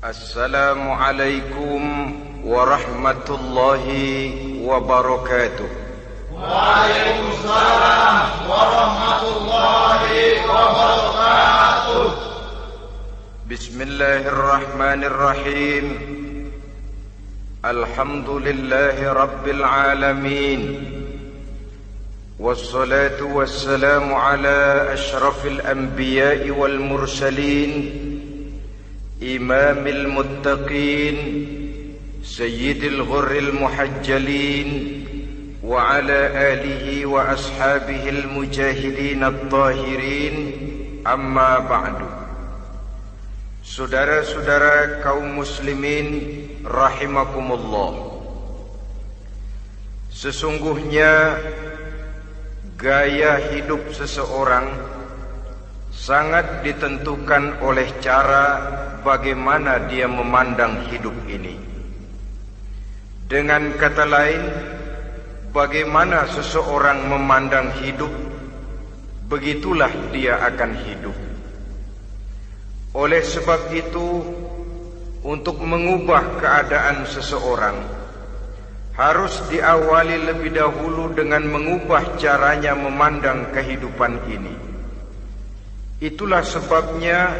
Assalamualaikum warahmatullahi wabarakatuh. Waalaikumsalam warahmatullahi wabarakatuh. Bismillahirrahmanirrahim. Alhamdulillahi rabbil alamin. Wassalatu wassalamu ala ashrafil anbiya'i wal mursalin, imamil muttaqin, sayyidil ghurril muhajjalin, wa ala alihi wa ashabihil mujahidin at-tahirin, amma ba'du. Saudara-saudara kaum muslimin rahimakumullah, sesungguhnya gaya hidup seseorang sangat ditentukan oleh cara bagaimana dia memandang hidup ini. Dengan kata lain, bagaimana seseorang memandang hidup, begitulah dia akan hidup. Oleh sebab itu, untuk mengubah keadaan seseorang harus diawali lebih dahulu dengan mengubah caranya memandang kehidupan ini. Itulah sebabnya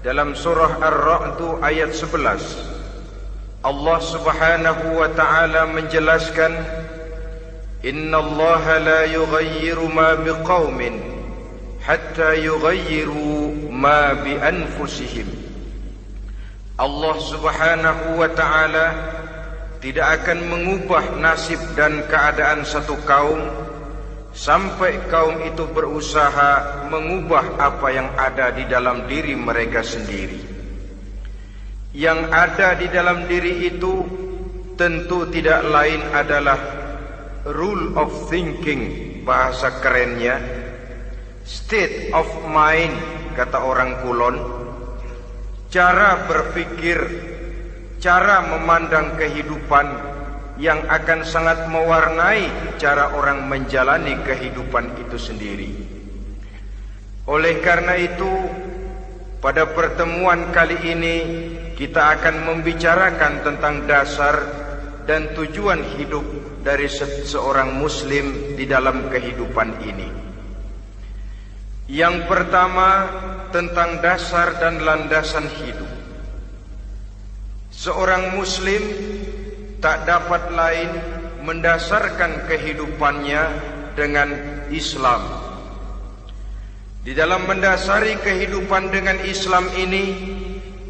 dalam surah Ar-Ra'd ayat 11 Allah Subhanahu wa ta'ala menjelaskan, Innallaha la yughayyiru ma biqaumin hatta yughayyiru ma bi anfusihim. Allah Subhanahu wa ta'ala tidak akan mengubah nasib dan keadaan satu kaum sampai kaum itu berusaha mengubah apa yang ada di dalam diri mereka sendiri. Yang ada di dalam diri itu tentu tidak lain adalah rule of thinking, bahasa kerennya state of mind, kata orang Kulon. Cara berpikir, cara memandang kehidupan yang akan sangat mewarnai cara orang menjalani kehidupan itu sendiri. Oleh karena itu, pada pertemuan kali ini kita akan membicarakan tentang dasar dan tujuan hidup dari seorang muslim di dalam kehidupan ini. Yang pertama, tentang dasar dan landasan hidup. Seorang muslim tak dapat lain mendasarkan kehidupannya dengan Islam. Di dalam mendasari kehidupan dengan Islam ini,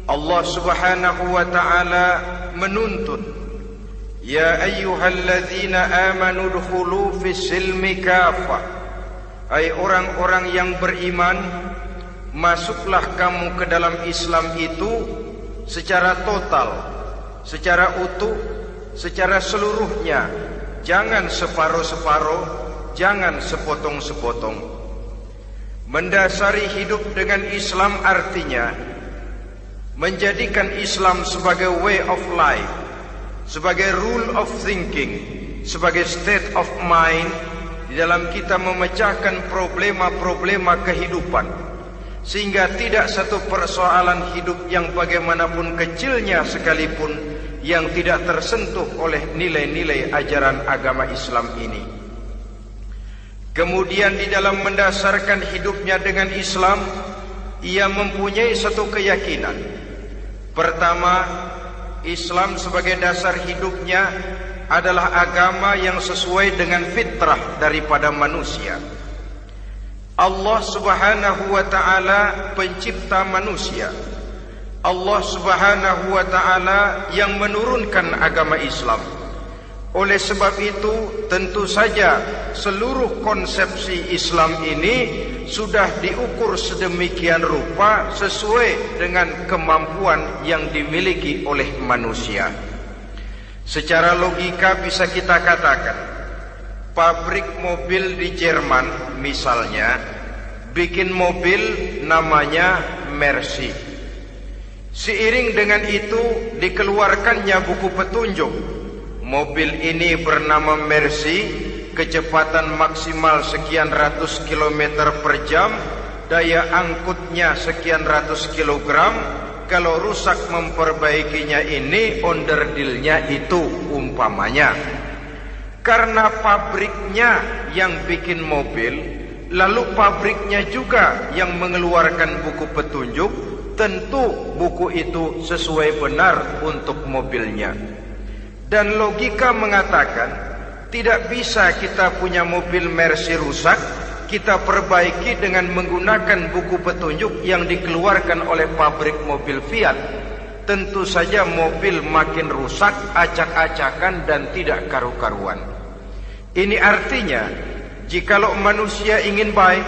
Allah Subhanahu wa ta'ala menuntut, Ya ayyuhalladzina amanu dkhulu fis silmi kafah. Hai orang-orang yang beriman, masuklah kamu ke dalam Islam itu secara total, secara utuh, secara seluruhnya. Jangan separuh-separuh, jangan sepotong-sepotong. Mendasari hidup dengan Islam artinya menjadikan Islam sebagai way of life, sebagai rule of thinking, sebagai state of mind di dalam kita memecahkan problema-problema kehidupan, sehingga tidak satu persoalan hidup yang bagaimanapun kecilnya sekalipun yang tidak tersentuh oleh nilai-nilai ajaran agama Islam ini. Kemudian di dalam mendasarkan hidupnya dengan Islam, ia mempunyai satu keyakinan. Pertama, Islam sebagai dasar hidupnya adalah agama yang sesuai dengan fitrah daripada manusia. Allah Subhanahu wa ta'ala pencipta manusia. Allah Subhanahu wa ta'ala yang menurunkan agama Islam. Oleh sebab itu, tentu saja seluruh konsepsi Islam ini sudah diukur sedemikian rupa sesuai dengan kemampuan yang dimiliki oleh manusia. Secara logika bisa kita katakan, pabrik mobil di Jerman misalnya bikin mobil namanya Mercy. Seiring dengan itu dikeluarkannya buku petunjuk. Mobil ini bernama Mercy, kecepatan maksimal sekian ratus kilometer per jam, daya angkutnya sekian ratus kilogram. Kalau rusak memperbaikinya ini, onderdilnya itu umpamanya. Karena pabriknya yang bikin mobil, lalu pabriknya juga yang mengeluarkan buku petunjuk, tentu buku itu sesuai benar untuk mobilnya. Dan logika mengatakan tidak bisa kita punya mobil Mercy rusak, kita perbaiki dengan menggunakan buku petunjuk yang dikeluarkan oleh pabrik mobil Fiat. Tentu saja mobil makin rusak, acak-acakan dan tidak karu-karuan. Ini artinya, jikalau manusia ingin baik,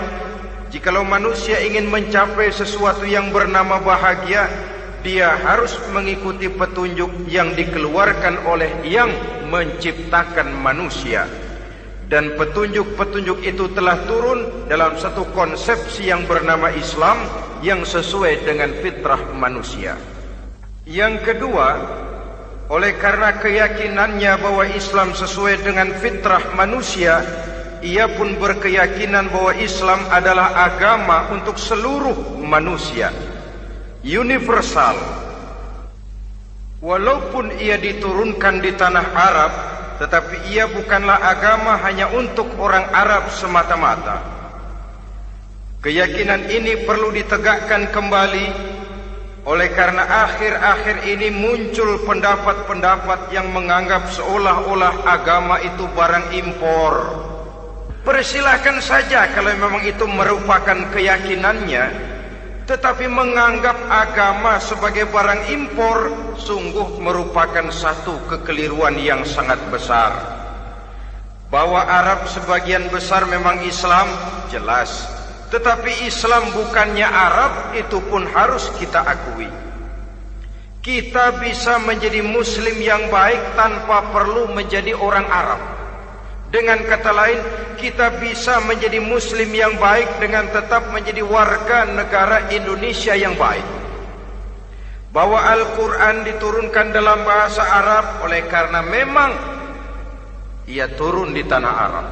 jikalau manusia ingin mencapai sesuatu yang bernama bahagia, dia harus mengikuti petunjuk yang dikeluarkan oleh yang menciptakan manusia. Dan petunjuk-petunjuk itu telah turun dalam satu konsepsi yang bernama Islam yang sesuai dengan fitrah manusia. Yang kedua, oleh karena keyakinannya bahwa Islam sesuai dengan fitrah manusia, ia pun berkeyakinan bahwa Islam adalah agama untuk seluruh manusia, universal. Walaupun ia diturunkan di tanah Arab, tetapi ia bukanlah agama hanya untuk orang Arab semata-mata. Keyakinan ini perlu ditegakkan kembali, oleh karena akhir-akhir ini muncul pendapat-pendapat yang menganggap seolah-olah agama itu barang impor. Persilahkan saja kalau memang itu merupakan keyakinannya, tetapi menganggap agama sebagai barang impor sungguh merupakan satu kekeliruan yang sangat besar. Bahwa Arab sebagian besar memang Islam, jelas. Tetapi Islam bukannya Arab, itu pun harus kita akui. Kita bisa menjadi Muslim yang baik tanpa perlu menjadi orang Arab. Dengan kata lain, kita bisa menjadi Muslim yang baik dengan tetap menjadi warga negara Indonesia yang baik. Bahwa Al-Quran diturunkan dalam bahasa Arab oleh karena memang ia turun di tanah Arab.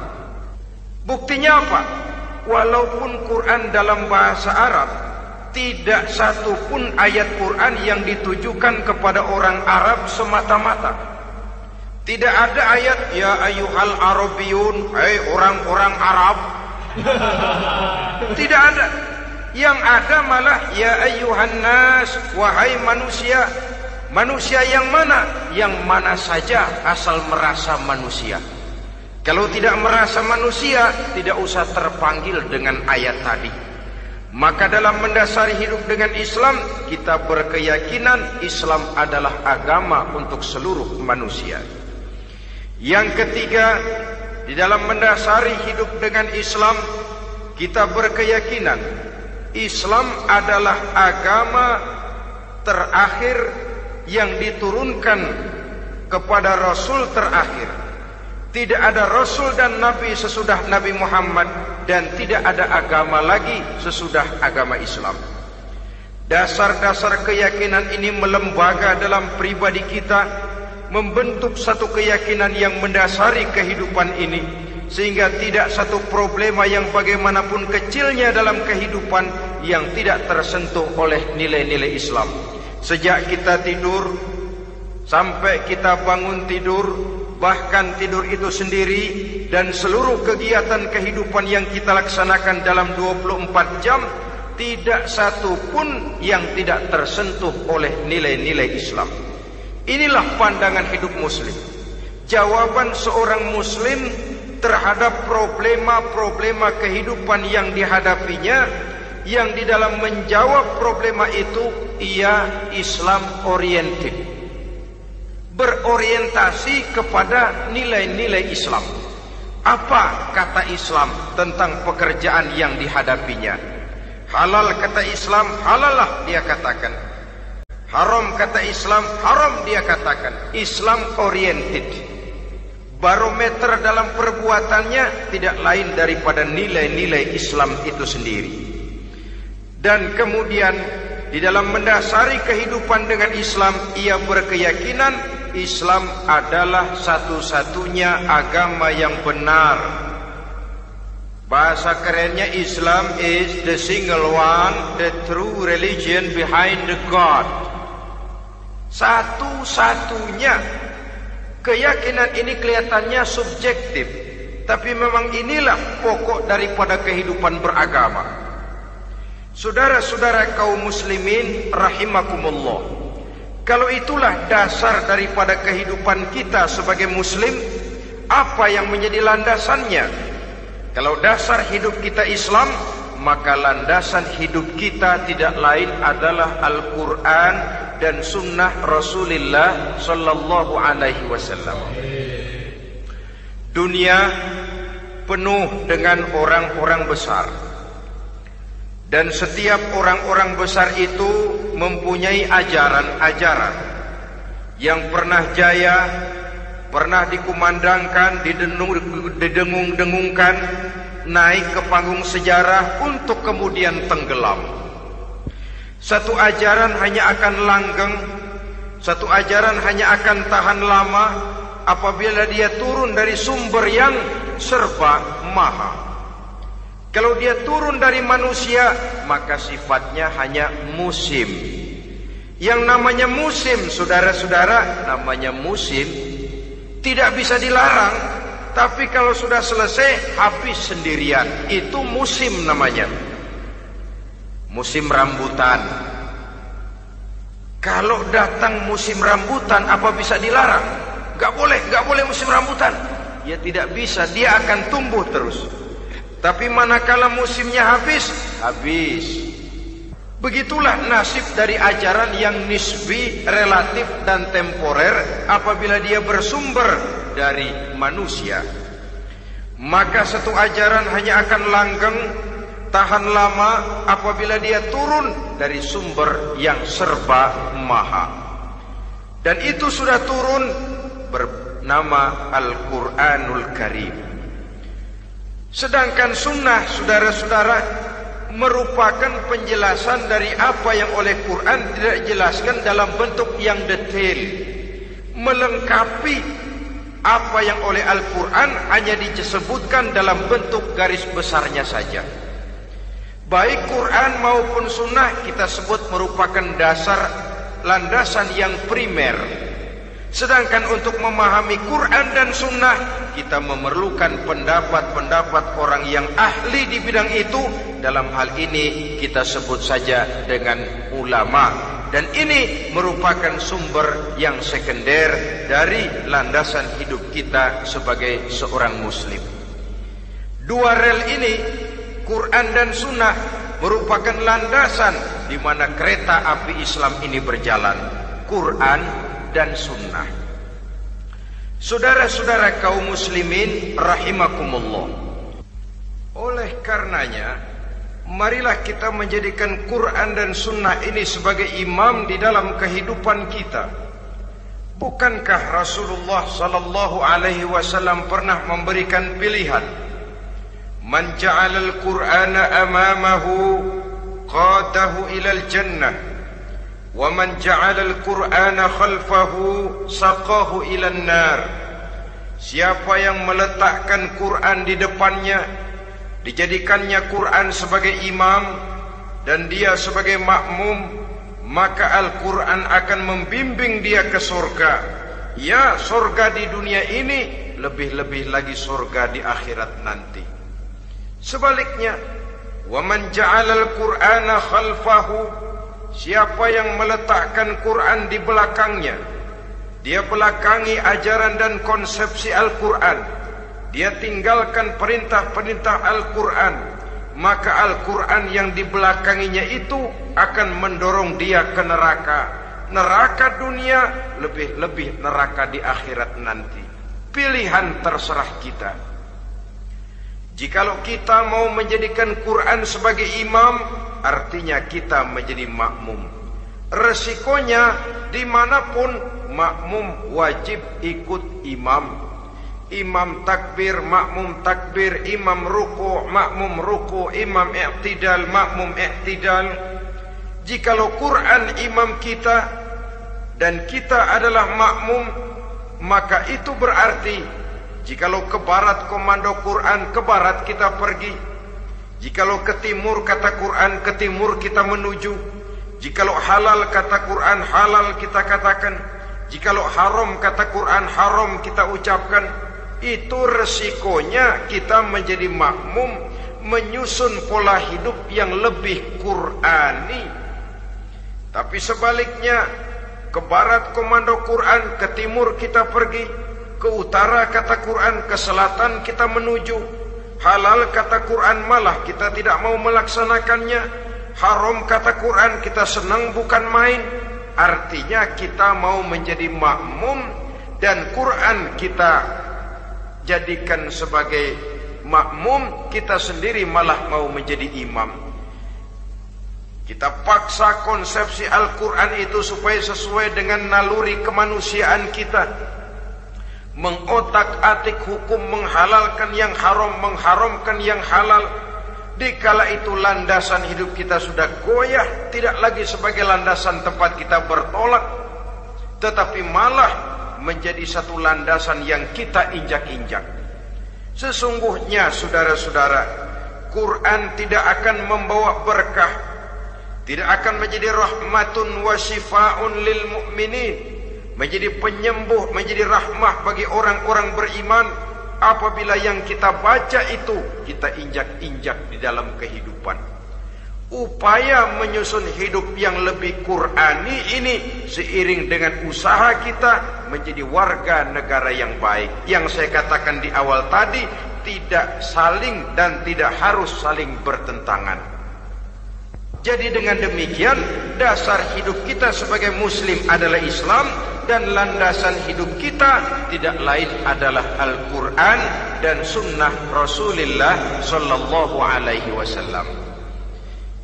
Buktinya apa? Walaupun Quran dalam bahasa Arab, tidak satu pun ayat Quran yang ditujukan kepada orang Arab semata-mata. Tidak ada ayat ya ayyuhal arabiyun, hai orang-orang Arab. Tidak ada. Yang ada malah ya ayyuhan nas, wahai manusia. Manusia yang mana? Yang mana saja asal merasa manusia. Kalau tidak merasa manusia, tidak usah terpanggil dengan ayat tadi. Maka dalam mendasari hidup dengan Islam, kita berkeyakinan Islam adalah agama untuk seluruh manusia. Yang ketiga, di dalam mendasari hidup dengan Islam, kita berkeyakinan Islam adalah agama terakhir yang diturunkan kepada Rasul terakhir. Tidak ada Rasul dan Nabi sesudah Nabi Muhammad, dan tidak ada agama lagi sesudah agama Islam. Dasar-dasar keyakinan ini melembaga dalam pribadi kita, membentuk satu keyakinan yang mendasari kehidupan ini, sehingga tidak satu problema yang bagaimanapun kecilnya dalam kehidupan yang tidak tersentuh oleh nilai-nilai Islam. Sejak kita tidur sampai kita bangun tidur, bahkan tidur itu sendiri, dan seluruh kegiatan kehidupan yang kita laksanakan dalam 24 jam, tidak satu pun yang tidak tersentuh oleh nilai-nilai Islam. Inilah pandangan hidup Muslim. Jawaban seorang Muslim terhadap problema-problema kehidupan yang dihadapinya, yang di dalam menjawab problema itu ia Islam oriented, berorientasi kepada nilai-nilai Islam. Apa kata Islam tentang pekerjaan yang dihadapinya? Halal kata Islam, halallah dia katakan. Haram kata Islam, haram dia katakan. Islam oriented. Barometer dalam perbuatannya tidak lain daripada nilai-nilai Islam itu sendiri. Dan kemudian di dalam mendasari kehidupan dengan Islam, ia berkeyakinan Islam adalah satu-satunya agama yang benar. Bahasa kerennya, Islam is the single one, the true religion behind the God. Satu-satunya. Keyakinan ini kelihatannya subjektif, tapi memang inilah pokok daripada kehidupan beragama. Saudara-saudara kaum muslimin rahimakumullah, kalau itulah dasar daripada kehidupan kita sebagai muslim, apa yang menjadi landasannya? Kalau dasar hidup kita Islam, maka landasan hidup kita tidak lain adalah Al-Quran dan Sunnah Rasulullah Sallallahu Alaihi Wasallam. Dunia penuh dengan orang-orang besar, dan setiap orang-orang besar itu mempunyai ajaran-ajaran yang pernah jaya, pernah dikumandangkan, didengung-dengungkan, naik ke panggung sejarah untuk kemudian tenggelam. Satu ajaran hanya akan langgeng, satu ajaran hanya akan tahan lama apabila dia turun dari sumber yang serba maha. Kalau dia turun dari manusia, maka sifatnya hanya musim. Yang namanya musim, saudara-saudara, namanya musim tidak bisa dilarang, tapi kalau sudah selesai habis sendirian. Itu musim namanya. Musim rambutan. Kalau datang musim rambutan, apa bisa dilarang? Gak boleh musim rambutan. Ya tidak bisa, dia akan tumbuh terus. Tapi manakala musimnya habis. Begitulah nasib dari ajaran yang nisbi, relatif dan temporer apabila dia bersumber dari manusia. Maka satu ajaran hanya akan langgeng, tahan lama apabila dia turun dari sumber yang serba maha. Dan itu sudah turun bernama Al-Quranul Karim. Sedangkan sunnah, saudara-saudara, merupakan penjelasan dari apa yang oleh Quran tidak dijelaskan dalam bentuk yang detail, melengkapi apa yang oleh Al-Quran hanya disebutkan dalam bentuk garis besarnya saja. Baik Quran maupun sunnah kita sebut merupakan dasar, landasan yang primer. Sedangkan untuk memahami Quran dan sunnah, kita memerlukan pendapat-pendapat orang yang ahli di bidang itu. Dalam hal ini kita sebut saja dengan ulama. Dan ini merupakan sumber yang sekunder dari landasan hidup kita sebagai seorang muslim. Dua rel ini, Quran dan sunnah, merupakan landasan di mana kereta api Islam ini berjalan. Quran dan sunnah. Saudara-saudara kaum muslimin rahimakumullah, oleh karenanya marilah kita menjadikan Quran dan sunnah ini sebagai imam di dalam kehidupan kita. Bukankah Rasulullah sallallahu alaihi wasallam pernah memberikan pilihan, man ja'alal Qur'ana amamahu qadahu ilal jannah wa man ja'alal Qur'ana khalfahu saqahu ilan nar. Siapa yang meletakkan Quran di depannya, dijadikannya Quran sebagai imam dan dia sebagai makmum, maka Al-Quran akan membimbing dia ke surga. Ya, surga di dunia ini, lebih-lebih lagi surga di akhirat nanti. Sebaliknya, وَمَنْ جَعَلَ الْقُرْآنَ خَلْفَهُ, siapa yang meletakkan Quran di belakangnya, dia belakangi ajaran dan konsepsi Al-Quran, dia tinggalkan perintah-perintah Al-Quran, maka Al-Quran yang dibelakanginya itu akan mendorong dia ke neraka. Neraka dunia, lebih-lebih neraka di akhirat nanti. Pilihan terserah kita. Jikalau kita mau menjadikan Quran sebagai imam, artinya kita menjadi makmum. Resikonya dimanapun, makmum wajib ikut imam. Imam takbir, makmum takbir, imam ruku, makmum ruku, imam i'tidal, makmum i'tidal. Jikalau Quran imam kita dan kita adalah makmum, maka itu berarti jikalau ke barat komando Quran, ke barat kita pergi. Jikalau ke timur kata Quran, ke timur kita menuju. Jikalau halal kata Quran, halal kita katakan. Jikalau haram kata Quran, haram kita ucapkan. Itu resikonya kita menjadi makmum, menyusun pola hidup yang lebih Qurani. Tapi sebaliknya, ke barat komando Quran, ke timur kita pergi. Ke utara kata Quran, ke selatan kita menuju. Halal kata Quran, malah kita tidak mau melaksanakannya. Haram kata Quran, kita senang bukan main. Artinya kita mau menjadi makmum, dan Quran kita jadikan sebagai makmum, kita sendiri malah mau menjadi imam. Kita paksa konsepsi Al-Quran itu supaya sesuai dengan naluri kemanusiaan kita. Mengotak-atik hukum, menghalalkan yang haram, mengharamkan yang halal. Dikala itu landasan hidup kita sudah goyah, tidak lagi sebagai landasan tempat kita bertolak, tetapi malah menjadi satu landasan yang kita injak-injak. Sesungguhnya saudara-saudara, Quran tidak akan membawa berkah, tidak akan menjadi rahmatun wa syifaun lil mu'minin, menjadi penyembuh, menjadi rahmah bagi orang-orang beriman, apabila yang kita baca itu kita injak-injak di dalam kehidupan. Upaya menyusun hidup yang lebih Qurani ini seiring dengan usaha kita menjadi warga negara yang baik. Yang saya katakan di awal tadi, tidak saling dan tidak harus saling bertentangan. Jadi dengan demikian, dasar hidup kita sebagai muslim adalah Islam, dan landasan hidup kita tidak lain adalah Al-Quran dan sunnah Rasulullah sallallahu alaihi wasallam.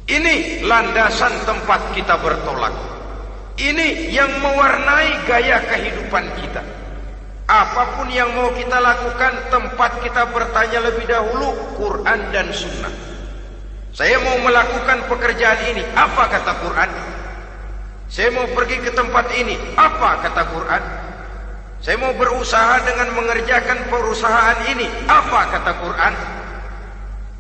Ini landasan tempat kita bertolak. Ini yang mewarnai gaya kehidupan kita. Apapun yang mau kita lakukan, tempat kita bertanya lebih dahulu Quran dan sunnah. Saya mau melakukan pekerjaan ini, apa kata Quran? Saya mau pergi ke tempat ini, apa kata Quran? Saya mau berusaha dengan mengerjakan perusahaan ini, apa kata Quran?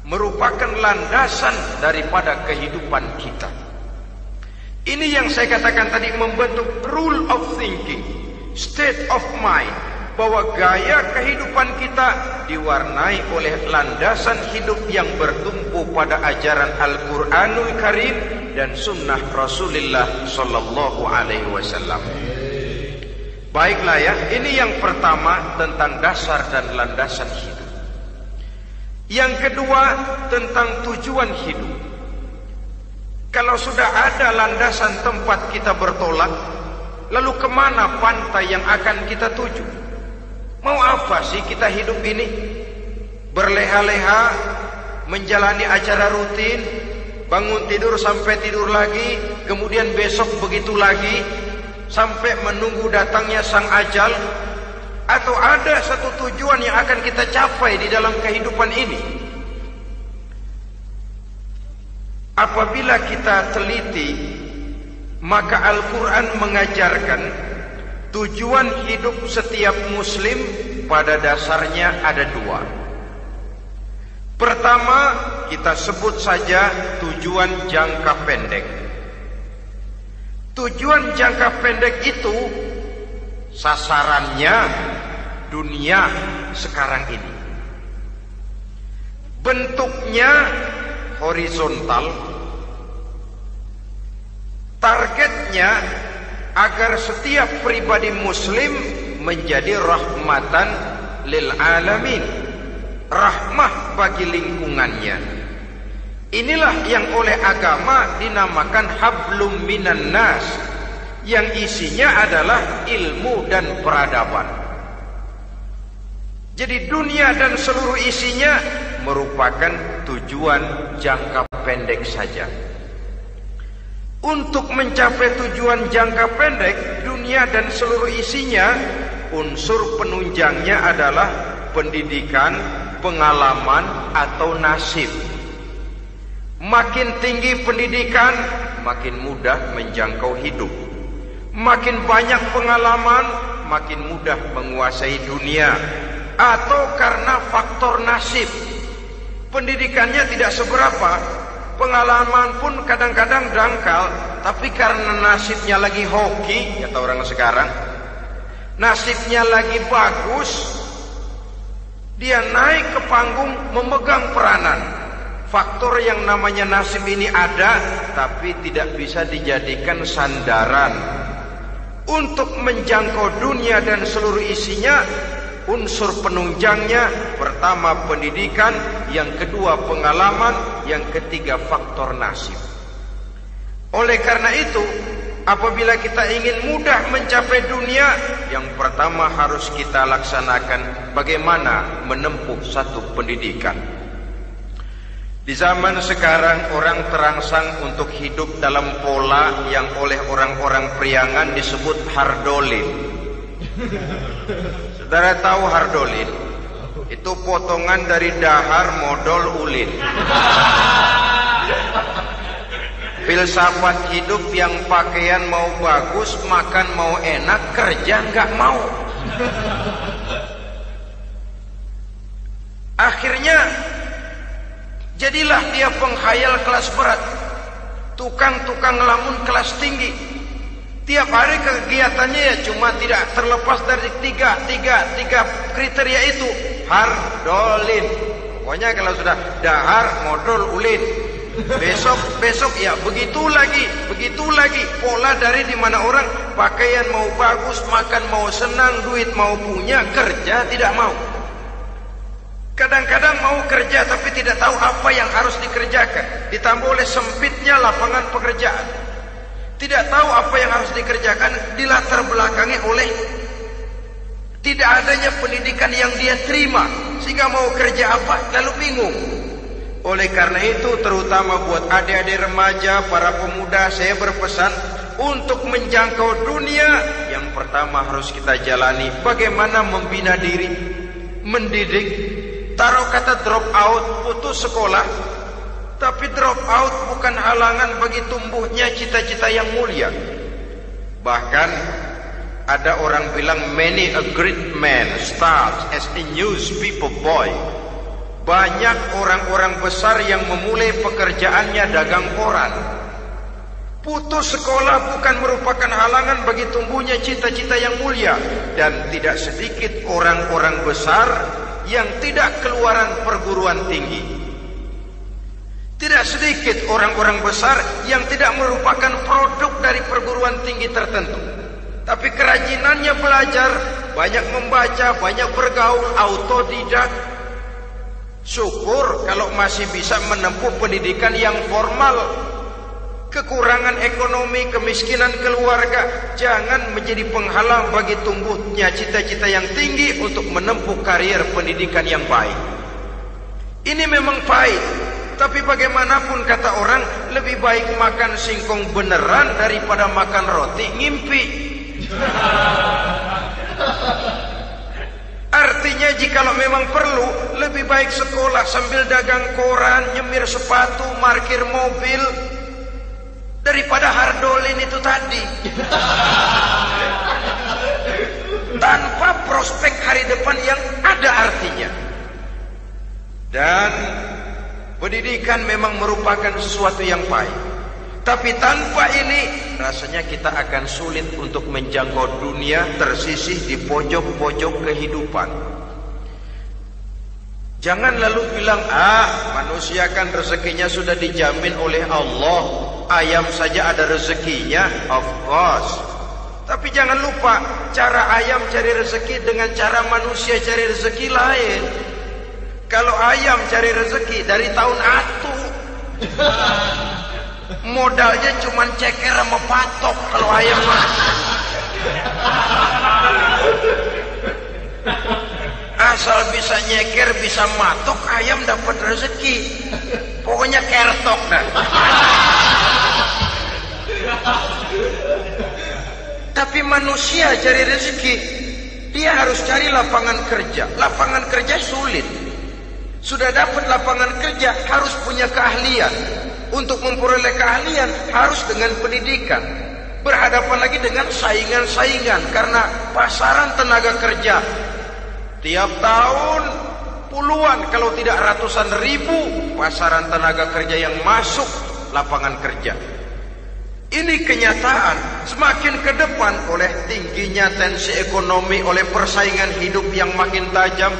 Merupakan landasan daripada kehidupan kita. Ini yang saya katakan tadi, membentuk rule of thinking, state of mind, bahwa gaya kehidupan kita diwarnai oleh landasan hidup yang bertumpu pada ajaran Al-Quranul Karim dan sunnah Rasulullah sallallahu alaihi wasallam. Baiklah ya, ini yang pertama tentang dasar dan landasan hidup. Yang kedua tentang tujuan hidup. Kalau sudah ada landasan tempat kita bertolak, lalu kemana pantai yang akan kita tuju? Mau apa sih kita hidup ini? Berleha-leha, menjalani acara rutin, bangun tidur sampai tidur lagi, kemudian besok begitu lagi, sampai menunggu datangnya sang ajal? Atau ada satu tujuan yang akan kita capai di dalam kehidupan ini? Apabila kita teliti, maka Al-Quran mengajarkan tujuan hidup setiap muslim pada dasarnya ada dua. Pertama, kita sebut saja tujuan jangka pendek. Tujuan jangka pendek itu sasarannya dunia sekarang ini. Bentuknya horizontal. Targetnya agar setiap pribadi muslim menjadi rahmatan lil alamin, rahmah bagi lingkungannya. Inilah yang oleh agama dinamakan hablum minan nas, yang isinya adalah ilmu dan peradaban. Jadi dunia dan seluruh isinya merupakan tujuan jangka pendek saja. Untuk mencapai tujuan jangka pendek, dunia dan seluruh isinya, unsur penunjangnya adalah pendidikan, pengalaman, atau nasib. Makin tinggi pendidikan, makin mudah menjangkau hidup. Makin banyak pengalaman, makin mudah menguasai dunia. Atau karena faktor nasib, pendidikannya tidak seberapa, pengalaman pun kadang-kadang dangkal, tapi karena nasibnya lagi hoki, kata orang sekarang, nasibnya lagi bagus, dia naik ke panggung memegang peranan. Faktor yang namanya nasib ini ada, tapi tidak bisa dijadikan sandaran. Untuk menjangkau dunia dan seluruh isinya, unsur penunjangnya pertama pendidikan, yang kedua pengalaman, yang ketiga faktor nasib. Oleh karena itu, apabila kita ingin mudah mencapai dunia, yang pertama harus kita laksanakan bagaimana menempuh satu pendidikan. Di zaman sekarang orang terangsang untuk hidup dalam pola yang oleh orang-orang priangan disebut hardolin. Saudara tahu hardolin? Itu potongan dari dahar modal ulin. Filsafat hidup yang pakaian mau bagus, makan mau enak, kerja nggak mau. Akhirnya jadilah dia penghayal kelas berat, tukang-tukang lamun kelas tinggi. Tiap hari kegiatannya ya cuma tidak terlepas dari tiga kriteria itu. Hardolin. Pokoknya kalau sudah dahar, modal, ulin. Besok ya begitu lagi. Pola dari dimana orang pakaian mau bagus, makan mau senang, duit mau punya, kerja tidak mau. Kadang-kadang mau kerja tapi tidak tahu apa yang harus dikerjakan. Ditambah oleh sempitnya lapangan pekerjaan. Tidak tahu apa yang harus dikerjakan, dilatar belakangi oleh tidak adanya pendidikan yang dia terima, sehingga mau kerja apa lalu bingung. Oleh karena itu, terutama buat adik-adik remaja, para pemuda, saya berpesan untuk menjangkau dunia, yang pertama harus kita jalani bagaimana membina diri, mendidik. Taruh kata drop out, putus sekolah, tapi drop out bukan halangan bagi tumbuhnya cita-cita yang mulia. Bahkan ada orang bilang many a great man starts as a newspaper boy. Banyak orang-orang besar yang memulai pekerjaannya dagang koran. Putus sekolah bukan merupakan halangan bagi tumbuhnya cita-cita yang mulia. Dan tidak sedikit orang-orang besar yang tidak keluaran perguruan tinggi. Tidak sedikit orang-orang besar yang tidak merupakan produk dari perguruan tinggi tertentu, tapi kerajinannya belajar, banyak membaca, banyak bergaul, autodidak. Syukur kalau masih bisa menempuh pendidikan yang formal. Kekurangan ekonomi, kemiskinan keluarga jangan menjadi penghalang bagi tumbuhnya cita-cita yang tinggi untuk menempuh karier pendidikan yang baik. Ini memang pahit, tapi bagaimanapun kata orang, lebih baik makan singkong beneran daripada makan roti ngimpi. Artinya jikalau memang perlu, lebih baik sekolah sambil dagang koran, nyemir sepatu, parkir mobil, daripada hardolin itu tadi. Tanpa prospek hari depan yang ada artinya. Dan pendidikan memang merupakan sesuatu yang baik, tapi tanpa ini rasanya kita akan sulit untuk menjangkau dunia, tersisih di pojok-pojok kehidupan. Jangan lalu bilang, manusia kan rezekinya sudah dijamin oleh Allah, ayam saja ada rezekinya. Of course. Tapi jangan lupa, cara ayam cari rezeki dengan cara manusia cari rezeki lain. Kalau ayam cari rezeki dari tahun atu, modalnya cuma ceker sama patok kalau ayam mah. Asal bisa nyeker, bisa matok, ayam dapat rezeki. Pokoknya kertok dah. Tapi manusia cari rezeki, dia harus cari lapangan kerja. Lapangan kerja sulit. Sudah dapat lapangan kerja, harus punya keahlian. Untuk memperoleh keahlian harus dengan pendidikan. Berhadapan lagi dengan saingan-saingan karena pasaran tenaga kerja tiap tahun puluhan kalau tidak ratusan ribu pasaran tenaga kerja yang masuk lapangan kerja. Ini kenyataan. Semakin ke depan oleh tingginya tensi ekonomi, oleh persaingan hidup yang makin tajam,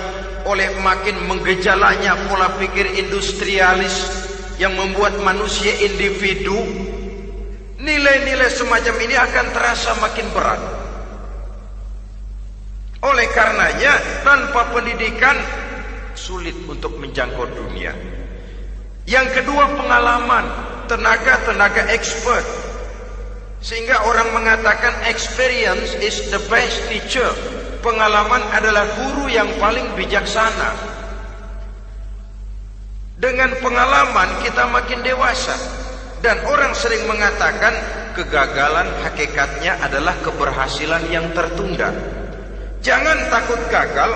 oleh makin menggejalanya pola pikir industrialis yang membuat manusia individu, nilai-nilai semacam ini akan terasa makin berat. Oleh karenanya, tanpa pendidikan sulit untuk menjangkau dunia. Yang kedua, pengalaman, tenaga expert. Sehingga orang mengatakan experience is the best teacher. Pengalaman adalah guru yang paling bijaksana. Dengan pengalaman kita makin dewasa. Dan orang sering mengatakan kegagalan hakikatnya adalah keberhasilan yang tertunda. Jangan takut gagal,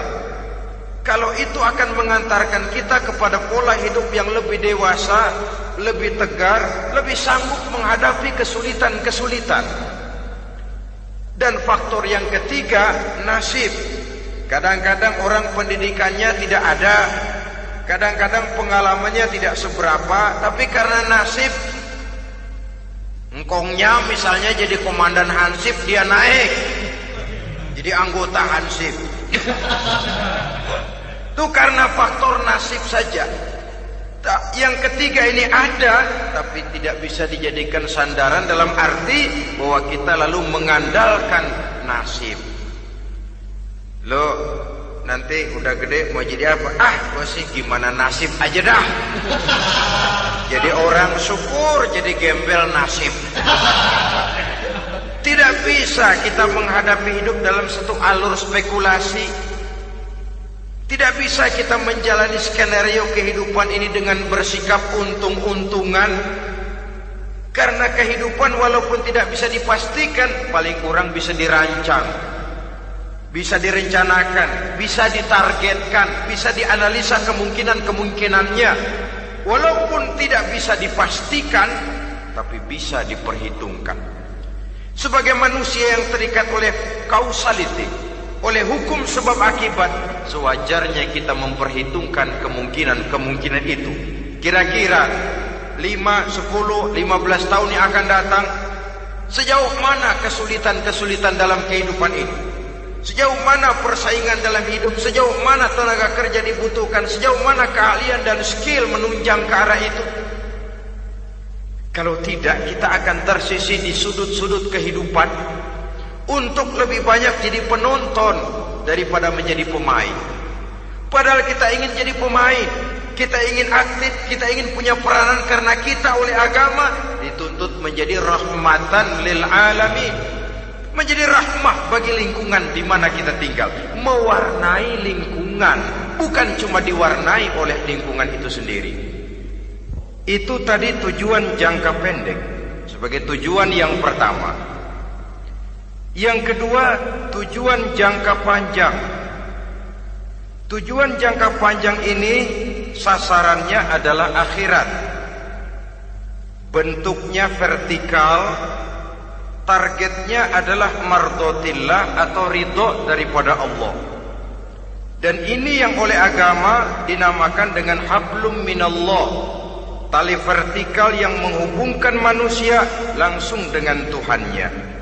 kalau itu akan mengantarkan kita kepada pola hidup yang lebih dewasa, lebih tegar, lebih sanggup menghadapi kesulitan-kesulitan. Dan faktor yang ketiga, nasib. Kadang-kadang orang pendidikannya tidak ada, kadang-kadang pengalamannya tidak seberapa, tapi karena nasib, engkongnya misalnya jadi komandan Hansip, dia naik jadi anggota Hansip. Itu karena faktor nasib saja. Yang ketiga ini ada, tapi tidak bisa dijadikan sandaran dalam arti bahwa kita lalu mengandalkan nasib. Loh, nanti udah gede mau jadi apa? Gua sih gimana nasib aja dah. Jadi orang syukur, jadi gembel nasib. Tidak bisa kita menghadapi hidup dalam satu alur spekulasi. Tidak bisa kita menjalani skenario kehidupan ini dengan bersikap untung-untungan. Karena kehidupan walaupun tidak bisa dipastikan, paling kurang bisa dirancang, bisa direncanakan, bisa ditargetkan, bisa dianalisa kemungkinan-kemungkinannya. Walaupun tidak bisa dipastikan, tapi bisa diperhitungkan. Sebagai manusia yang terikat oleh causality, oleh hukum sebab akibat, sewajarnya kita memperhitungkan kemungkinan-kemungkinan itu. Kira-kira 5, 10, 15 tahun yang akan datang, sejauh mana kesulitan-kesulitan dalam kehidupan ini, sejauh mana persaingan dalam hidup, sejauh mana tenaga kerja dibutuhkan, sejauh mana keahlian dan skill menunjang ke arah itu. Kalau tidak, kita akan tersisih di sudut-sudut kehidupan untuk lebih banyak jadi penonton daripada menjadi pemain. Padahal kita ingin jadi pemain, kita ingin aktif, kita ingin punya peranan karena kita oleh agama dituntut menjadi rahmatan lil alamin, menjadi rahmah bagi lingkungan di mana kita tinggal, mewarnai lingkungan, bukan cuma diwarnai oleh lingkungan itu sendiri. Itu tadi tujuan jangka pendek sebagai tujuan yang pertama. Yang kedua, tujuan jangka panjang. Tujuan jangka panjang ini sasarannya adalah akhirat. Bentuknya vertikal, targetnya adalah mardotillah atau ridho daripada Allah. Dan ini yang oleh agama dinamakan dengan hablum minallah, tali vertikal yang menghubungkan manusia langsung dengan Tuhannya.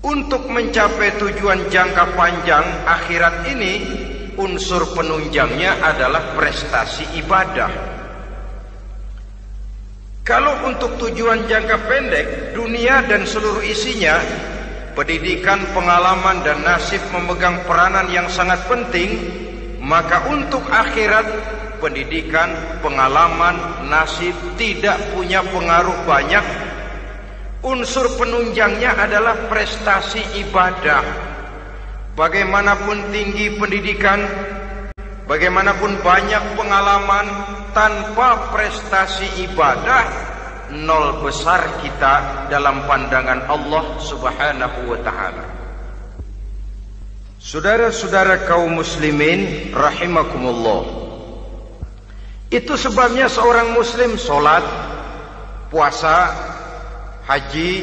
Untuk mencapai tujuan jangka panjang akhirat ini, unsur penunjangnya adalah prestasi ibadah. Kalau untuk tujuan jangka pendek, dunia dan seluruh isinya, pendidikan, pengalaman, dan nasib memegang peranan yang sangat penting, maka untuk akhirat, pendidikan, pengalaman, nasib tidak punya pengaruh banyak. Unsur penunjangnya adalah prestasi ibadah. Bagaimanapun tinggi pendidikan, bagaimanapun banyak pengalaman, tanpa prestasi ibadah, nol besar kita dalam pandangan Allah Subhanahu wa ta'ala. Saudara-saudara kaum muslimin rahimakumullah, itu sebabnya seorang muslim sholat, puasa, haji,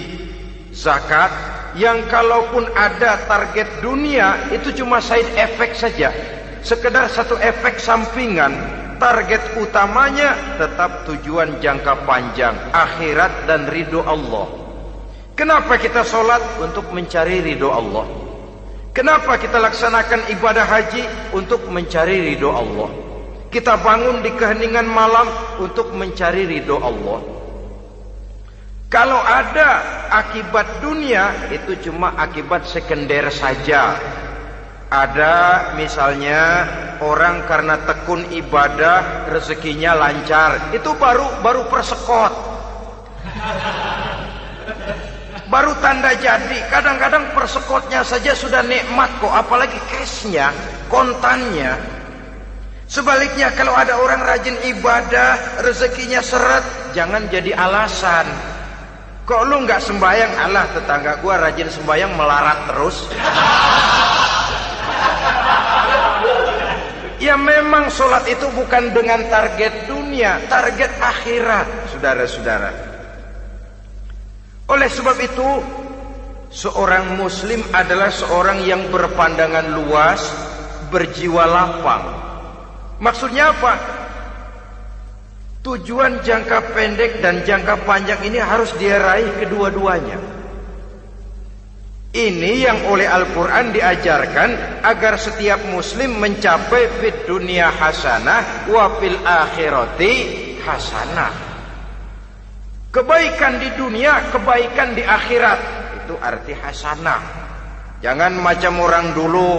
zakat, yang kalaupun ada target dunia itu cuma side effect saja, sekedar satu efek sampingan. Target utamanya tetap tujuan jangka panjang, akhirat dan ridho Allah. Kenapa kita sholat? Untuk mencari ridho Allah. Kenapa kita laksanakan ibadah haji? Untuk mencari ridho Allah. Kita bangun di keheningan malam untuk mencari ridho Allah. Kalau ada akibat dunia, itu cuma akibat sekunder saja. Ada misalnya orang karena tekun ibadah rezekinya lancar, itu baru persekot, baru tanda jadi. Kadang-kadang persekotnya saja sudah nikmat kok, apalagi cashnya, kontannya. Sebaliknya kalau ada orang rajin ibadah rezekinya seret, jangan jadi alasan. Kok lu nggak sembahyang? Alah, tetangga gua rajin sembahyang melarat terus. Ya memang sholat itu bukan dengan target dunia, target akhirat, saudara-saudara. Oleh sebab itu, seorang muslim adalah seorang yang berpandangan luas, berjiwa lapang. Maksudnya apa? Tujuan jangka pendek dan jangka panjang ini harus dia raih kedua-duanya. Ini yang oleh Al-Quran diajarkan agar setiap muslim mencapai fid dunya hasanah wa fil akhirati hasanah. Kebaikan di dunia, kebaikan di akhirat, itu arti hasanah. Jangan macam orang dulu,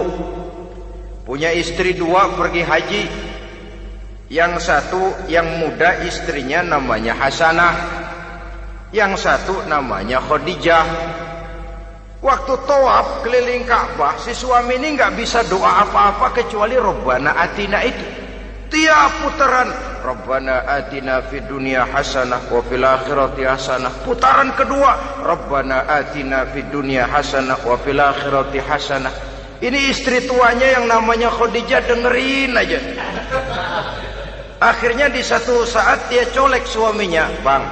punya istri dua pergi haji. Yang satu yang muda istrinya namanya Hasanah, yang satu namanya Khadijah. Waktu tawaf keliling Ka'bah, si suami ini nggak bisa doa apa-apa kecuali Rabbana Atina itu. Tiap putaran Rabbana Atina fid dunya hasanah wa fil akhirati hasanah. Putaran kedua Rabbana Atina fid dunya hasanah wa fil akhirati hasanah. Ini istri tuanya yang namanya Khadijah dengerin aja. Akhirnya di satu saat dia colek suaminya, "Bang,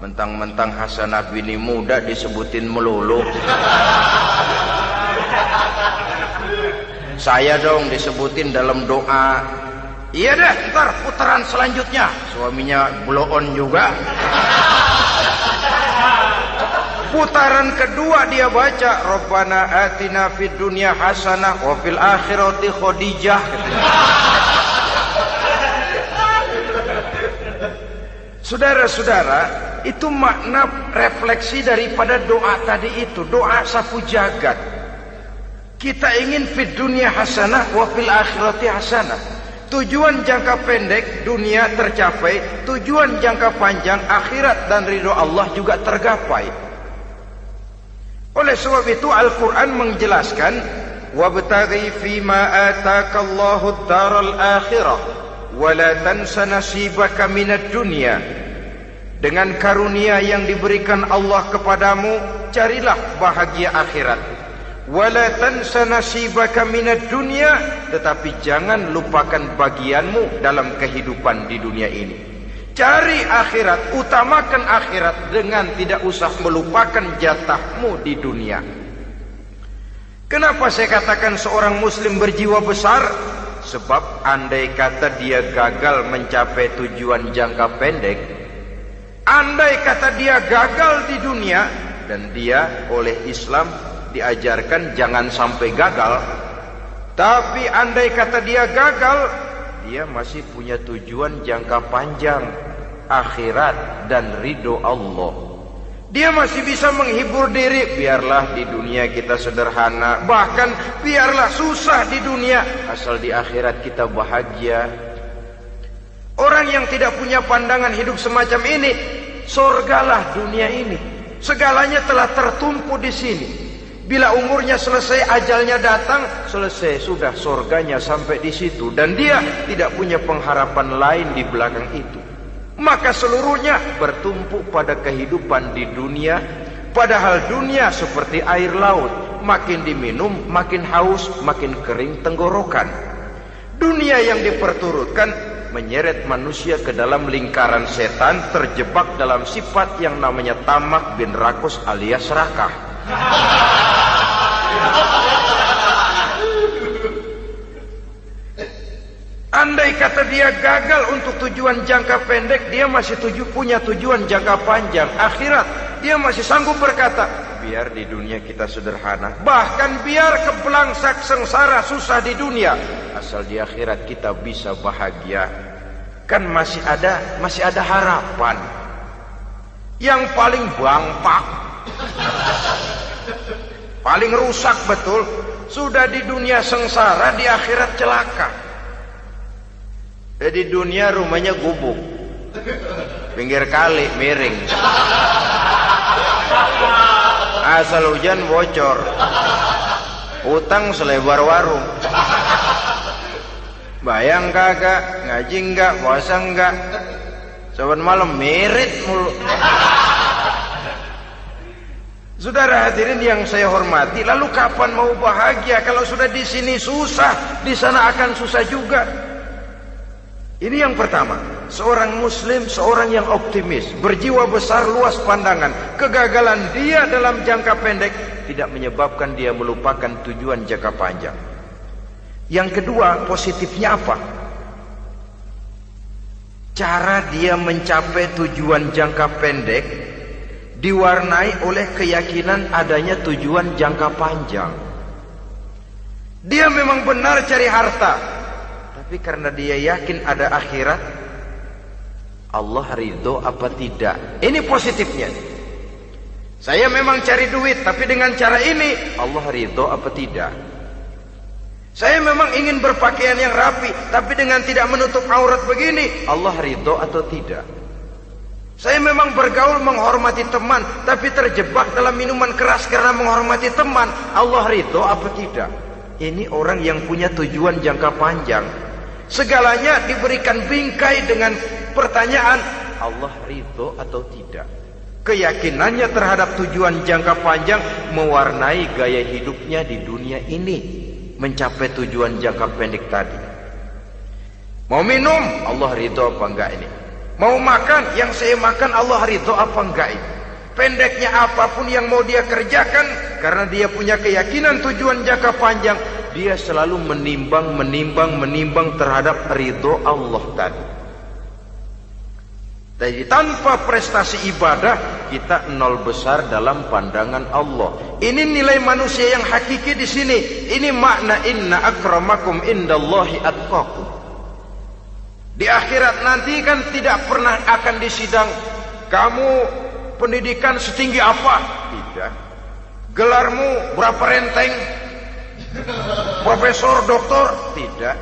mentang-mentang Hasanah bini muda disebutin melulu. Saya dong disebutin dalam doa." "Iya deh, ntar putaran selanjutnya." Suaminya blow on juga. Putaran kedua dia baca Rabbana Atina fid dunya hasanah wa fil akhirati Khadijah. Saudara-saudara, itu makna refleksi daripada doa tadi itu, doa sapu jagat. Kita ingin fid dunya hasanah wa fil akhirati hasanah. Tujuan jangka pendek dunia tercapai, tujuan jangka panjang akhirat dan ridho Allah juga tergapai. Oleh sebab itu Al-Quran menjelaskan, wabtaghi fima atakallahu ad-daral akhirah wa la tansa nasibaka minad dunya. Dengan karunia yang diberikan Allah kepadamu, carilah bahagia akhirat. Wala tansa nasibaka minad dunya, tetapi jangan lupakan bagianmu dalam kehidupan di dunia ini. Cari akhirat, utamakan akhirat dengan tidak usah melupakan jatahmu di dunia. Kenapa saya katakan seorang muslim berjiwa besar? Sebab andai kata dia gagal mencapai tujuan jangka pendek, andai kata dia gagal di dunia, dan dia oleh Islam diajarkan jangan sampai gagal, tapi andai kata dia gagal, dia masih punya tujuan jangka panjang, akhirat dan ridho Allah. Dia masih bisa menghibur diri, biarlah di dunia kita sederhana, bahkan biarlah susah di dunia, asal di akhirat kita bahagia. Orang yang tidak punya pandangan hidup semacam ini, surgalah dunia ini, segalanya telah tertumpu di sini. Bila umurnya selesai, ajalnya datang, selesai sudah, surganya sampai di situ, dan dia tidak punya pengharapan lain di belakang itu. Maka seluruhnya bertumpu pada kehidupan di dunia, padahal dunia seperti air laut, makin diminum makin haus, makin kering tenggorokan. Dunia yang diperturutkan menyeret manusia ke dalam lingkaran setan, terjebak dalam sifat yang namanya tamak bin rakus alias serakah. Andai kata dia gagal untuk tujuan jangka pendek, dia masih punya tujuan jangka panjang, akhirat. Dia masih sanggup berkata, biar di dunia kita sederhana, bahkan biar kebelangsak sengsara susah di dunia, asal di akhirat kita bisa bahagia. Kan masih ada harapan. Yang paling bangpak, paling rusak betul, sudah di dunia sengsara, di akhirat celaka. Di dunia rumahnya gubuk, pinggir kali miring, asal hujan bocor, utang selebar warung. Bayang kagak, ngaji enggak, puasa enggak, saban malam merit mulu. Saudara hadirin yang saya hormati, lalu kapan mau bahagia kalau sudah di sini susah, di sana akan susah juga. Ini yang pertama, seorang muslim, seorang yang optimis, berjiwa besar, luas pandangan. Kegagalan dia dalam jangka pendek tidak menyebabkan dia melupakan tujuan jangka panjang. Yang kedua, positifnya apa? Cara dia mencapai tujuan jangka pendek diwarnai oleh keyakinan adanya tujuan jangka panjang. Dia memang benar cari harta, tapi karena dia yakin ada akhirat, Allah ridho apa tidak. Ini positifnya. Saya memang cari duit, tapi dengan cara ini Allah ridho apa tidak. Saya memang ingin berpakaian yang rapi, tapi dengan tidak menutup aurat begini, Allah ridho atau tidak. Saya memang bergaul menghormati teman, tapi terjebak dalam minuman keras karena menghormati teman, Allah ridho apa tidak. Ini orang yang punya tujuan jangka panjang. Segalanya diberikan bingkai dengan pertanyaan, Allah ridho atau tidak. Keyakinannya terhadap tujuan jangka panjang mewarnai gaya hidupnya di dunia ini, mencapai tujuan jangka pendek tadi. Mau minum, Allah ridho apa enggak ini? Mau makan, yang saya makan Allah ridho apa enggak ini? Pendeknya apapun yang mau dia kerjakan, karena dia punya keyakinan tujuan jangka panjang, dia selalu menimbang terhadap ridho Allah tadi. Jadi tanpa prestasi ibadah, kita nol besar dalam pandangan Allah. Ini nilai manusia yang hakiki di sini. Ini makna inna akramakum indallahi atqakum. Di akhirat nanti kan tidak pernah akan disidang, kamu pendidikan setinggi apa? Tidak. Gelarmu berapa renteng? Profesor, doktor? Tidak.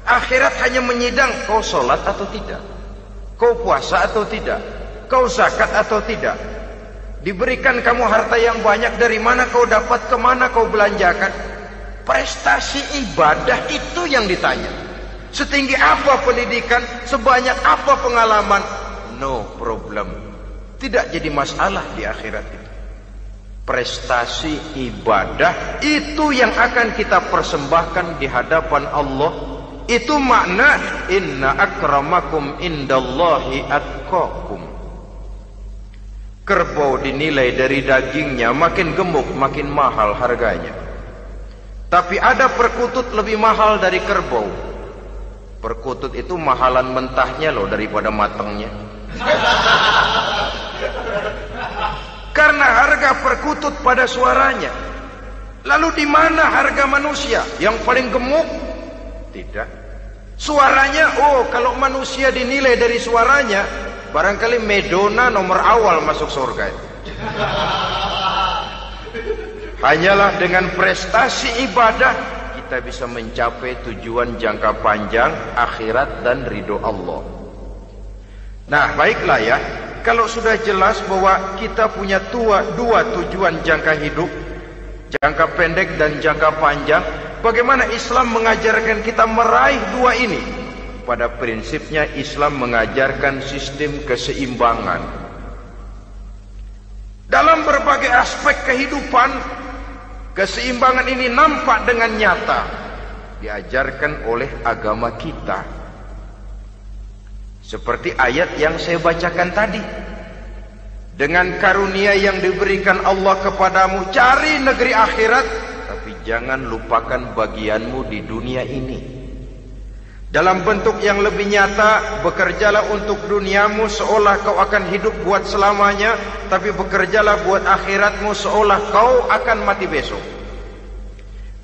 Akhirat hanya menyidang kau sholat atau tidak, kau puasa atau tidak, kau zakat atau tidak. Diberikan kamu harta yang banyak, dari mana kau dapat, kemana kau belanjakan. Prestasi ibadah itu yang ditanya. Setinggi apa pendidikan, sebanyak apa pengalaman, no problem, tidak jadi masalah di akhirat itu. Prestasi ibadah itu yang akan kita persembahkan di hadapan Allah. Itu makna inna akramakum indallahi atqakum. Kerbau dinilai dari dagingnya, makin gemuk makin mahal harganya. Tapi ada perkutut lebih mahal dari kerbau. Perkutut itu mahalan mentahnya loh daripada matangnya. Karena harga perkutut pada suaranya. Lalu di mana harga manusia yang paling gemuk? Tidak. Suaranya, oh kalau manusia dinilai dari suaranya, barangkali Madonna nomor awal masuk surga. Hanyalah dengan prestasi ibadah kita bisa mencapai tujuan jangka panjang, akhirat dan ridho Allah. Nah baiklah ya, kalau sudah jelas bahwa kita punya dua tujuan jangka hidup, jangka pendek dan jangka panjang, bagaimana Islam mengajarkan kita meraih dua ini? Pada prinsipnya Islam mengajarkan sistem keseimbangan. Dalam berbagai aspek kehidupan, keseimbangan ini nampak dengan nyata diajarkan oleh agama kita. Seperti ayat yang saya bacakan tadi. Dengan karunia yang diberikan Allah kepadamu, cari negeri akhirat, tapi jangan lupakan bagianmu di dunia ini. Dalam bentuk yang lebih nyata, bekerjalah untuk duniamu seolah kau akan hidup buat selamanya, tapi bekerjalah buat akhiratmu seolah kau akan mati besok.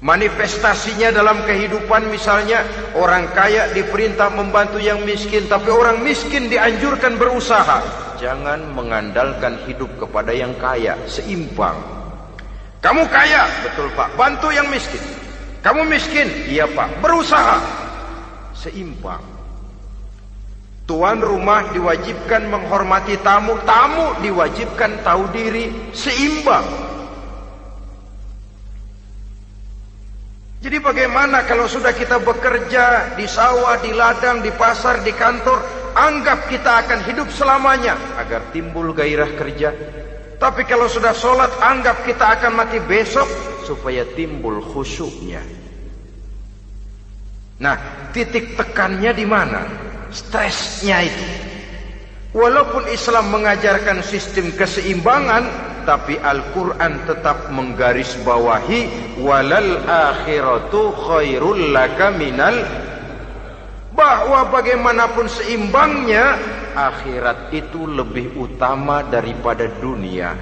Manifestasinya dalam kehidupan, misalnya orang kaya diperintah membantu yang miskin, tapi orang miskin dianjurkan berusaha. Jangan mengandalkan hidup kepada yang kaya, seimbang. Kamu kaya, betul Pak, bantu yang miskin. Kamu miskin, iya Pak, berusaha, seimbang. Tuan rumah diwajibkan menghormati tamu, tamu diwajibkan tahu diri, seimbang. Jadi bagaimana kalau sudah kita bekerja di sawah, di ladang, di pasar, di kantor, anggap kita akan hidup selamanya agar timbul gairah kerja. Tapi kalau sudah sholat, anggap kita akan mati besok supaya timbul khusyuknya. Nah, titik tekannya di mana? Stresnya itu. Walaupun Islam mengajarkan sistem keseimbangan, tapi Al-Quran tetap menggarisbawahi walal akhiratu khairul laka minal, bahwa bagaimanapun seimbangnya, akhirat itu lebih utama daripada dunia.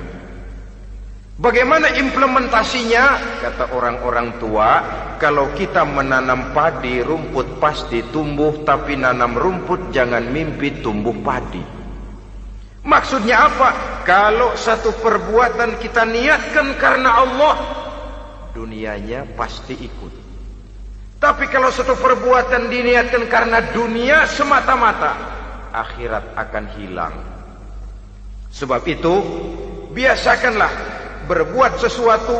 Bagaimana implementasinya? Kata orang-orang tua, kalau kita menanam padi, rumput pasti tumbuh, tapi nanam rumput jangan mimpi tumbuh padi. Maksudnya apa? Kalau satu perbuatan kita niatkan karena Allah, dunianya pasti ikut. Tapi kalau satu perbuatan diniatkan karena dunia semata-mata, akhirat akan hilang. Sebab itu, biasakanlah berbuat sesuatu,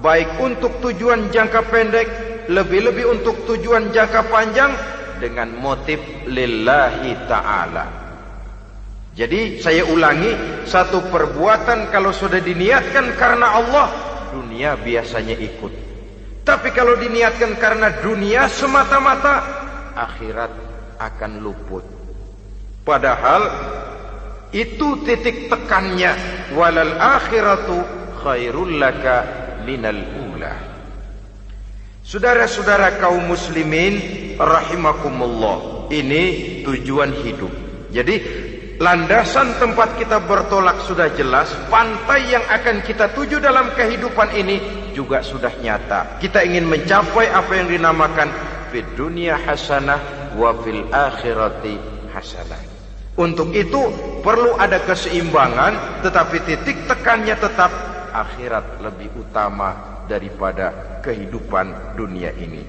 baik untuk tujuan jangka pendek, lebih-lebih untuk tujuan jangka panjang, dengan motif lillahi ta'ala. Jadi saya ulangi, satu perbuatan kalau sudah diniatkan karena Allah, dunia biasanya ikut. Tapi kalau diniatkan karena dunia semata-mata, akhirat akan luput. Padahal itu titik tekannya, walal akhiratu khairul laka minal ula. Saudara-saudara kaum muslimin rahimakumullah, ini tujuan hidup. Jadi landasan tempat kita bertolak sudah jelas, pantai yang akan kita tuju dalam kehidupan ini juga sudah nyata. Kita ingin mencapai apa yang dinamakan fid dunya hasanah wa fil akhirati hasanah. Untuk itu perlu ada keseimbangan, tetapi titik tekannya tetap akhirat lebih utama daripada kehidupan dunia ini.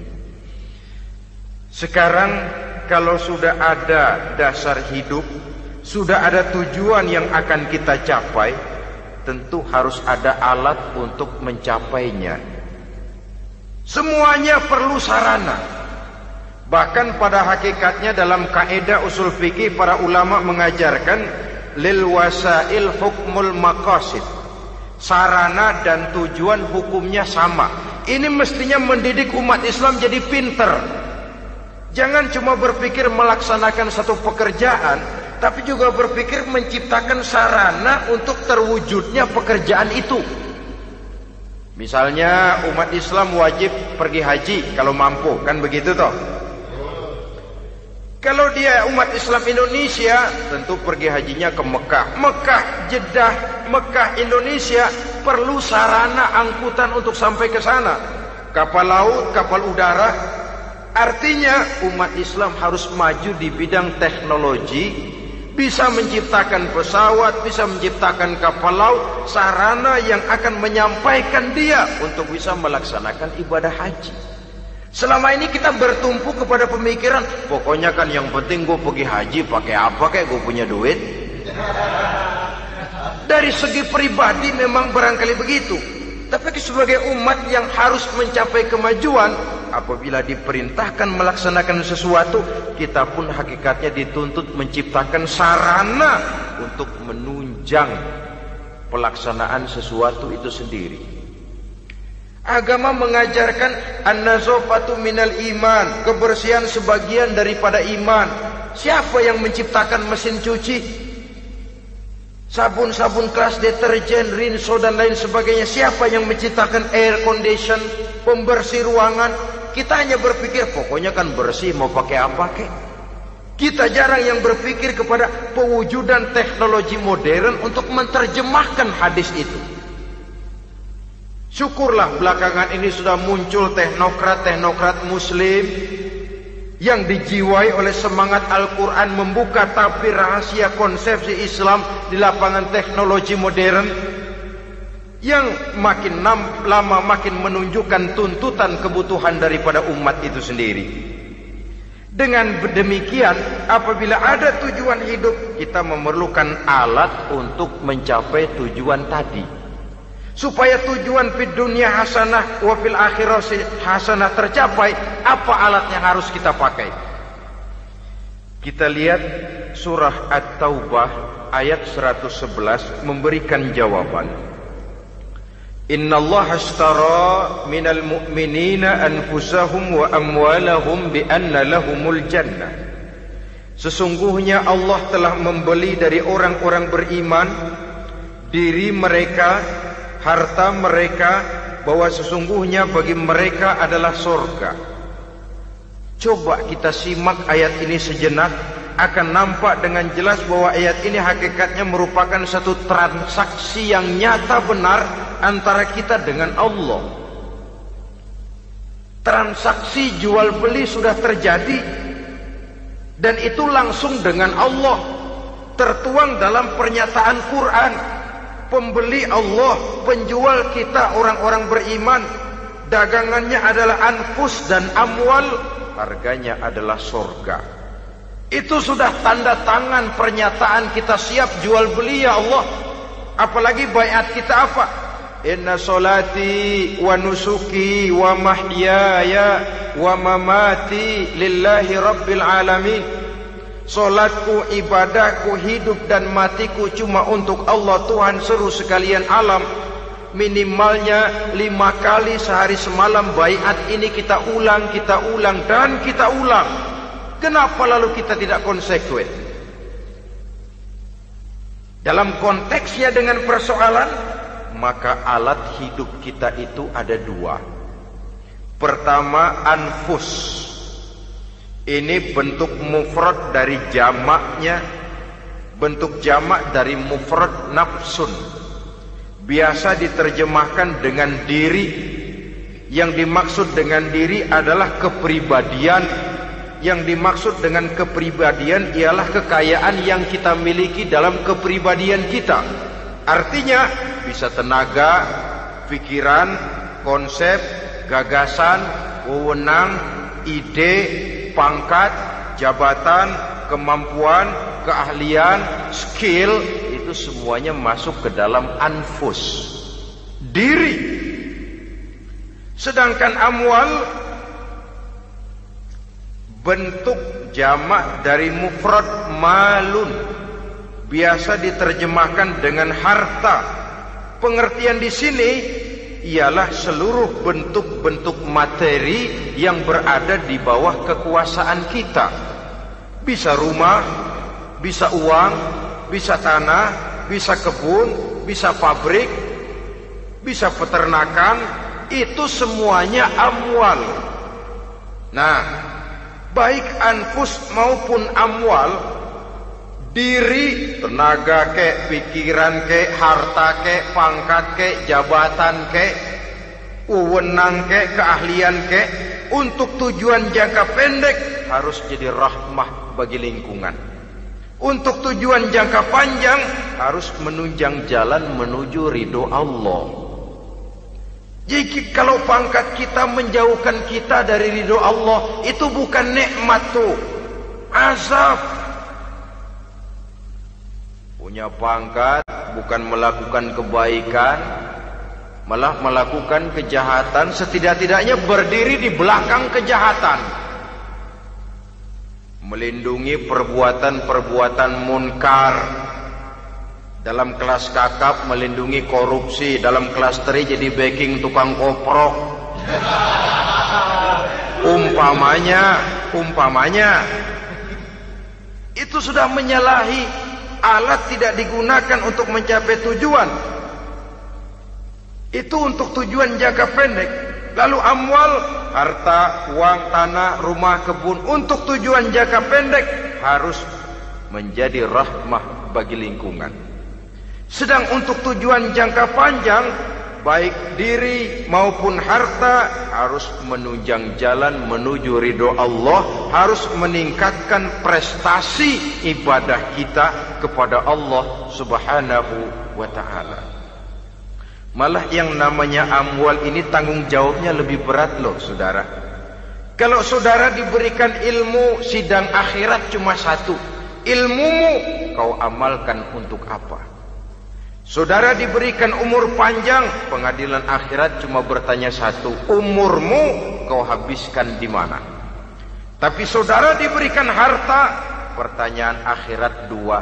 Sekarang kalau sudah ada dasar hidup, sudah ada tujuan yang akan kita capai, tentu harus ada alat untuk mencapainya. Semuanya perlu sarana. Bahkan pada hakikatnya dalam kaidah usul fikih, para ulama mengajarkan lil wasail hukmul maqasid. Sarana dan tujuan hukumnya sama. Ini mestinya mendidik umat Islam jadi pinter. Jangan cuma berpikir melaksanakan satu pekerjaan, tapi juga berpikir menciptakan sarana untuk terwujudnya pekerjaan itu. Misalnya umat Islam wajib pergi haji kalau mampu, kan begitu toh? Kalau dia umat Islam Indonesia, tentu pergi hajinya ke Mekah. Mekah, Jeddah, Mekah, Indonesia, perlu sarana angkutan untuk sampai ke sana. Kapal laut, kapal udara. Artinya umat Islam harus maju di bidang teknologi, bisa menciptakan pesawat, bisa menciptakan kapal laut, sarana yang akan menyampaikan dia untuk bisa melaksanakan ibadah haji. Selama ini kita bertumpu kepada pemikiran, pokoknya kan yang penting gue pergi haji, pakai apa kayak gue punya duit. Dari segi pribadi memang barangkali begitu. Tapi sebagai umat yang harus mencapai kemajuan, apabila diperintahkan melaksanakan sesuatu, kita pun hakikatnya dituntut menciptakan sarana untuk menunjang pelaksanaan sesuatu itu sendiri. Agama mengajarkan an-nazafatu minal iman, kebersihan sebagian daripada iman. Siapa yang menciptakan mesin cuci? Sabun-sabun keras, deterjen, rinso dan lain sebagainya. Siapa yang menciptakan air condition, pembersih ruangan? Kita hanya berpikir pokoknya kan bersih, mau pakai apa kek? Kita jarang yang berpikir kepada pewujudan teknologi modern untuk menerjemahkan hadis itu. Syukurlah belakangan ini sudah muncul teknokrat-teknokrat muslim yang dijiwai oleh semangat Al-Quran membuka tabir rahasia konsepsi Islam di lapangan teknologi modern yang makin lama makin menunjukkan tuntutan kebutuhan daripada umat itu sendiri. Dengan demikian, apabila ada tujuan hidup, kita memerlukan alat untuk mencapai tujuan tadi. Supaya tujuan fid dunia hasanah wa fil akhirati hasanah tercapai, apa alat yang harus kita pakai? Kita lihat surah At-Taubah ayat 111 memberikan jawaban. Innallaha ashtara minal mu'minina anfusahum wa amwalahum bi anna lahumul jannah. Sesungguhnya Allah telah membeli dari orang-orang beriman diri mereka, harta mereka, bahwa sesungguhnya bagi mereka adalah surga. Coba kita simak ayat ini sejenak, akan nampak dengan jelas bahwa ayat ini hakikatnya merupakan satu transaksi yang nyata benar antara kita dengan Allah. Transaksi jual beli sudah terjadi, dan itu langsung dengan Allah, tertuang dalam pernyataan Quran. Pembeli Allah, penjual kita orang-orang beriman. Dagangannya adalah anfus dan amwal, harganya adalah surga. Itu sudah tanda tangan pernyataan kita siap jual beli ya Allah. Apalagi baiat kita apa? Inna solati wa nusuki wa mahyaya wa mamati lillahi rabbil alamin. Solatku, ibadahku, hidup dan matiku cuma untuk Allah Tuhan seluruh sekalian alam. Minimalnya 5 kali sehari semalam baiat ini kita ulang dan kita ulang. Kenapa lalu kita tidak konsekuen? Dalam konteksnya dengan persoalan, maka alat hidup kita itu ada 2. Pertama, anfus. Ini bentuk mufrad dari jamaknya, bentuk jamak dari mufrad nafsun. Biasa diterjemahkan dengan diri. Yang dimaksud dengan diri adalah kepribadian. Yang dimaksud dengan kepribadian ialah kekayaan yang kita miliki dalam kepribadian kita. Artinya bisa tenaga, pikiran, konsep, gagasan, wewenang, ide, pangkat, jabatan, kemampuan, keahlian, skill, itu semuanya masuk ke dalam anfus, diri. Sedangkan amwal bentuk jamak dari mufrad malun, biasa diterjemahkan dengan harta. Pengertian di sini ialah seluruh bentuk-bentuk materi yang berada di bawah kekuasaan kita. Bisa rumah, bisa uang, bisa tanah, bisa kebun, bisa pabrik, bisa peternakan. Itu semuanya amwal. Nah, baik anfus maupun amwal, diri, tenaga kek, pikiran kek, harta kek, pangkat kek, jabatan kek, wewenang kek, keahlian kek, untuk tujuan jangka pendek harus jadi rahmah bagi lingkungan. Untuk tujuan jangka panjang harus menunjang jalan menuju ridho Allah. Jadi kalau pangkat kita menjauhkan kita dari ridho Allah, itu bukan nikmat tuh, azab. Punya pangkat bukan melakukan kebaikan, malah melakukan kejahatan, setidak-tidaknya berdiri di belakang kejahatan, melindungi perbuatan-perbuatan munkar, Dalam kelas kakap melindungi korupsi, dalam kelas teri jadi backing tukang koprok. Umpamanya itu sudah menyalahi. Alat tidak digunakan untuk mencapai tujuan. Itu untuk tujuan jangka pendek. Lalu amwal, harta, uang, tanah, rumah, kebun untuk tujuan jangka pendek harus menjadi rahmah bagi lingkungan. Sedang untuk tujuan jangka panjang, baik diri maupun harta harus menunjang jalan menuju ridho Allah, harus meningkatkan prestasi ibadah kita kepada Allah Subhanahu wa ta'ala. Malah yang namanya amwal ini tanggung jawabnya lebih berat loh saudara. Kalau saudara diberikan ilmu, sidang akhirat cuma satu. Ilmumu kau amalkan untuk apa? Saudara diberikan umur panjang, pengadilan akhirat cuma bertanya satu, umurmu kau habiskan di mana? Tapi saudara diberikan harta, pertanyaan akhirat dua,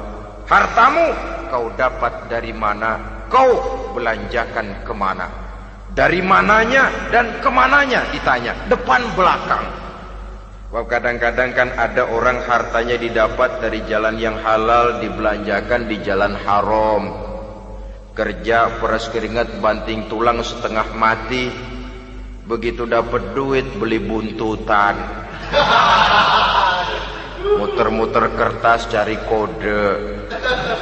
hartamu kau dapat dari mana? Kau belanjakan kemana? Dari mananya dan kemananya ditanya, depan belakang. Wah, kadang-kadang kan ada orang hartanya didapat dari jalan yang halal, dibelanjakan di jalan haram. Kerja peras keringat banting tulang setengah mati, begitu dapat duit beli buntutan, muter-muter kertas cari kode.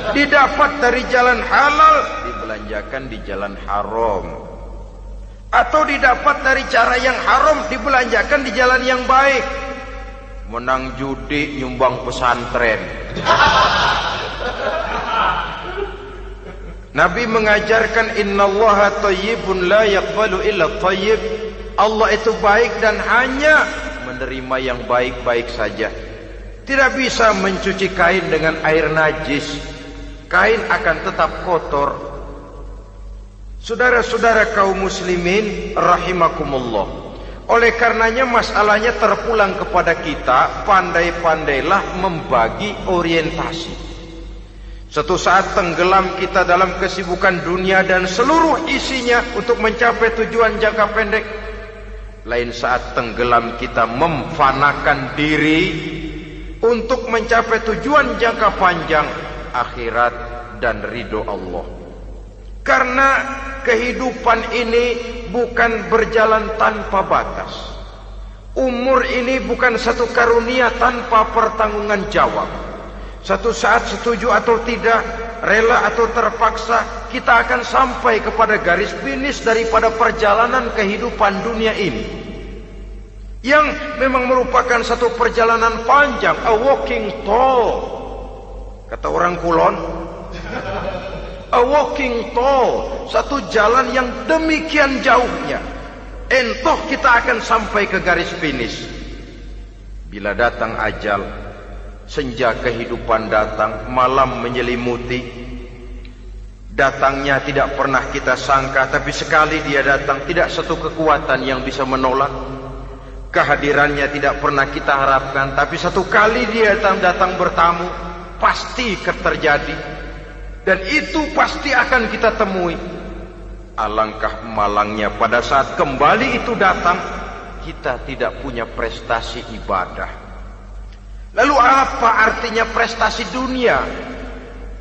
Didapat dari jalan halal, dibelanjakan di jalan haram. Atau didapat dari cara yang haram, dibelanjakan di jalan yang baik. Menang judi, nyumbang pesantren. Nabi mengajarkan innallaha thayyibun la yaqbalu illa thayyib. Allah itu baik dan hanya menerima yang baik-baik saja. Tidak bisa mencuci kain dengan air najis. Kain akan tetap kotor. Saudara-saudara kaum muslimin rahimakumullah. Oleh karenanya masalahnya terpulang kepada kita, pandai-pandailah membagi orientasi. Suatu saat tenggelam kita dalam kesibukan dunia dan seluruh isinya untuk mencapai tujuan jangka pendek. Lain saat tenggelam kita memfanakan diri untuk mencapai tujuan jangka panjang, akhirat dan ridho Allah. Karena kehidupan ini bukan berjalan tanpa batas. Umur ini bukan satu karunia tanpa pertanggungan jawab. Satu saat setuju atau tidak, rela atau terpaksa, kita akan sampai kepada garis finish daripada perjalanan kehidupan dunia ini. Yang memang merupakan satu perjalanan panjang, a walking tall. Kata orang Kulon, a walking tall, satu jalan yang demikian jauhnya. Entoh kita akan sampai ke garis finish. Bila datang ajal, senja kehidupan datang, malam menyelimuti. Datangnya tidak pernah kita sangka, tapi sekali dia datang, tidak satu kekuatan yang bisa menolak. Kehadirannya tidak pernah kita harapkan, tapi satu kali dia datang bertamu, pasti terjadi. Dan itu pasti akan kita temui. Alangkah malangnya pada saat kembali itu datang, kita tidak punya prestasi ibadah. Lalu apa artinya prestasi dunia?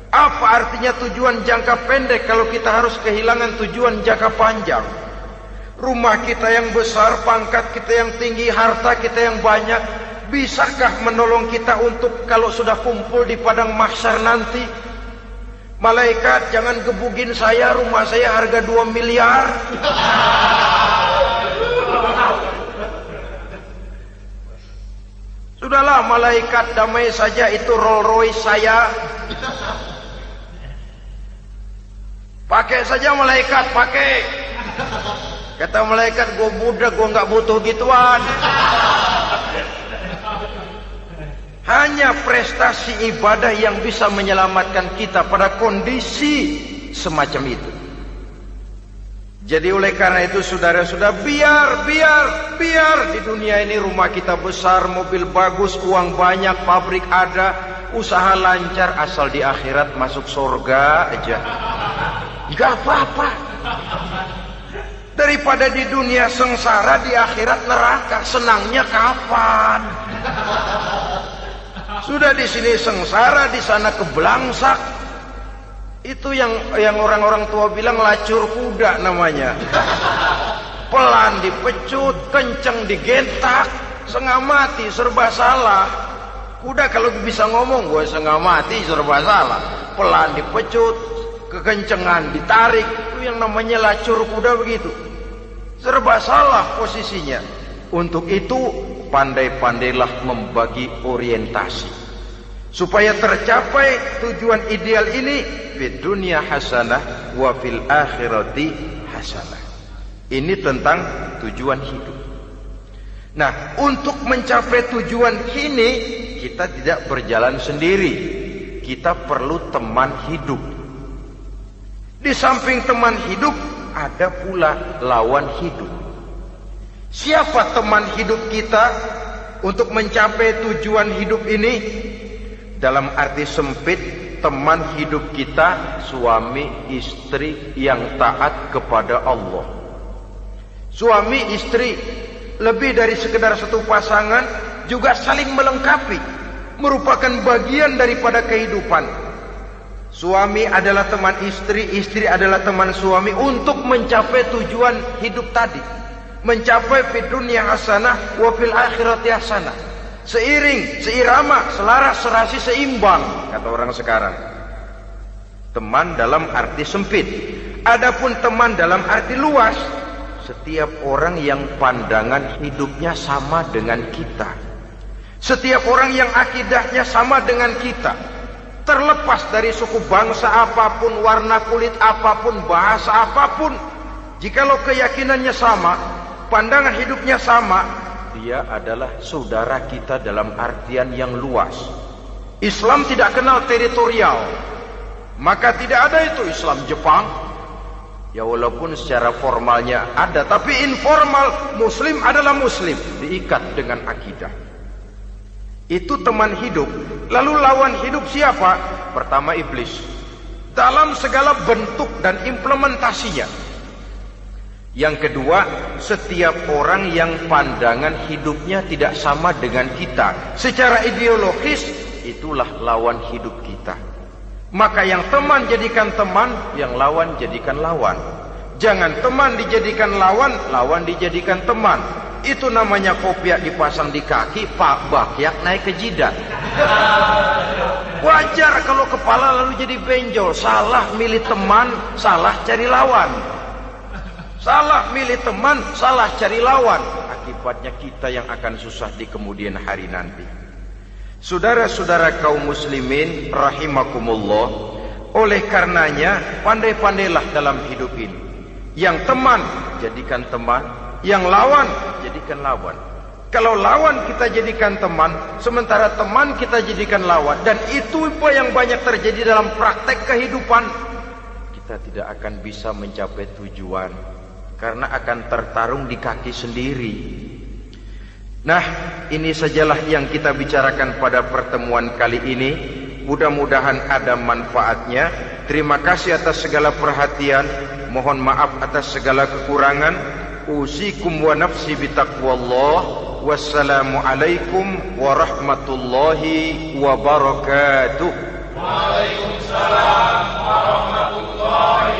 Apa artinya tujuan jangka pendek kalau kita harus kehilangan tujuan jangka panjang? Rumah kita yang besar, pangkat kita yang tinggi, harta kita yang banyak, bisakah menolong kita untuk kalau sudah kumpul di padang mahsyar nanti? Malaikat, jangan gebugin saya, rumah saya harga 2 miliar. Sudahlah malaikat, damai saja, itu Rolls Royce saya. Pakai saja malaikat, pakai. Kata malaikat, gue budak, gue gak butuh gituan. Hanya prestasi ibadah yang bisa menyelamatkan kita pada kondisi semacam itu. Jadi oleh karena itu saudara-saudara, biar di dunia ini rumah kita besar, mobil bagus, uang banyak, pabrik ada, usaha lancar asal di akhirat masuk surga aja. Gak apa-apa. Daripada di dunia sengsara, di akhirat neraka, senangnya kapan? Sudah di sini sengsara, di sana kebelangsak. Itu yang orang-orang tua bilang lacur kuda namanya. Pelan dipecut, kenceng digentak, setengah mati, serba salah. Kuda kalau bisa ngomong, gue setengah mati, serba salah. Pelan dipecut, kekencengan ditarik, itu yang namanya lacur kuda begitu. Serba salah posisinya. Untuk itu, pandai-pandailah membagi orientasi. Supaya tercapai tujuan ideal ini, fid dunya hasanah wa fil akhirati hasanah. Ini tentang tujuan hidup. Nah, untuk mencapai tujuan ini, kita tidak berjalan sendiri. Kita perlu teman hidup. Di samping teman hidup, ada pula lawan hidup. Siapa teman hidup kita untuk mencapai tujuan hidup ini? Dalam arti sempit, teman hidup kita suami istri yang taat kepada Allah. Suami istri lebih dari sekedar satu pasangan, juga saling melengkapi, merupakan bagian daripada kehidupan. Suami adalah teman istri, istri adalah teman suami untuk mencapai tujuan hidup tadi. Mencapai fid dunya hasanah wa fil akhirati hasanah. Seiring, seirama, selaras, serasi, seimbang, kata orang sekarang. Teman dalam arti sempit. Adapun teman dalam arti luas, setiap orang yang pandangan hidupnya sama dengan kita. Setiap orang yang akidahnya sama dengan kita. Terlepas dari suku bangsa apapun, warna kulit apapun, bahasa apapun. Jikalau keyakinannya sama, pandangan hidupnya sama, dia adalah saudara kita dalam artian yang luas. Islam tidak kenal teritorial. Maka tidak ada itu Islam Jepang. Ya walaupun secara formalnya ada, tapi informal muslim adalah muslim, diikat dengan akidah. Itu teman hidup. Lalu lawan hidup siapa? Pertama iblis. Dalam segala bentuk dan implementasinya. Yang kedua, setiap orang yang pandangan hidupnya tidak sama dengan kita secara ideologis, itulah lawan hidup kita. Maka yang teman jadikan teman, yang lawan jadikan lawan. Jangan teman dijadikan lawan, lawan dijadikan teman. Itu namanya kopiah dipasang di kaki, pak bakyak naik ke jidat. Wajar kalau kepala lalu jadi benjol. Salah milih teman, salah cari lawan. Salah milih teman, salah cari lawan. Akibatnya kita yang akan susah di kemudian hari nanti. Saudara-saudara kaum muslimin rahimakumullah, oleh karenanya pandai-pandailah dalam hidup ini. Yang teman jadikan teman, yang lawan jadikan lawan. Kalau lawan kita jadikan teman, sementara teman kita jadikan lawan, dan itu yang banyak terjadi dalam praktek kehidupan, kita tidak akan bisa mencapai tujuan karena akan tertarung di kaki sendiri. Nah, ini sajalah yang kita bicarakan pada pertemuan kali ini. Mudah-mudahan ada manfaatnya. Terima kasih atas segala perhatian. Mohon maaf atas segala kekurangan. Usikum wa nafsi bitaqwallah. Wassalamualaikum warahmatullahi wabarakatuh. Waalaikumsalam warahmatullahi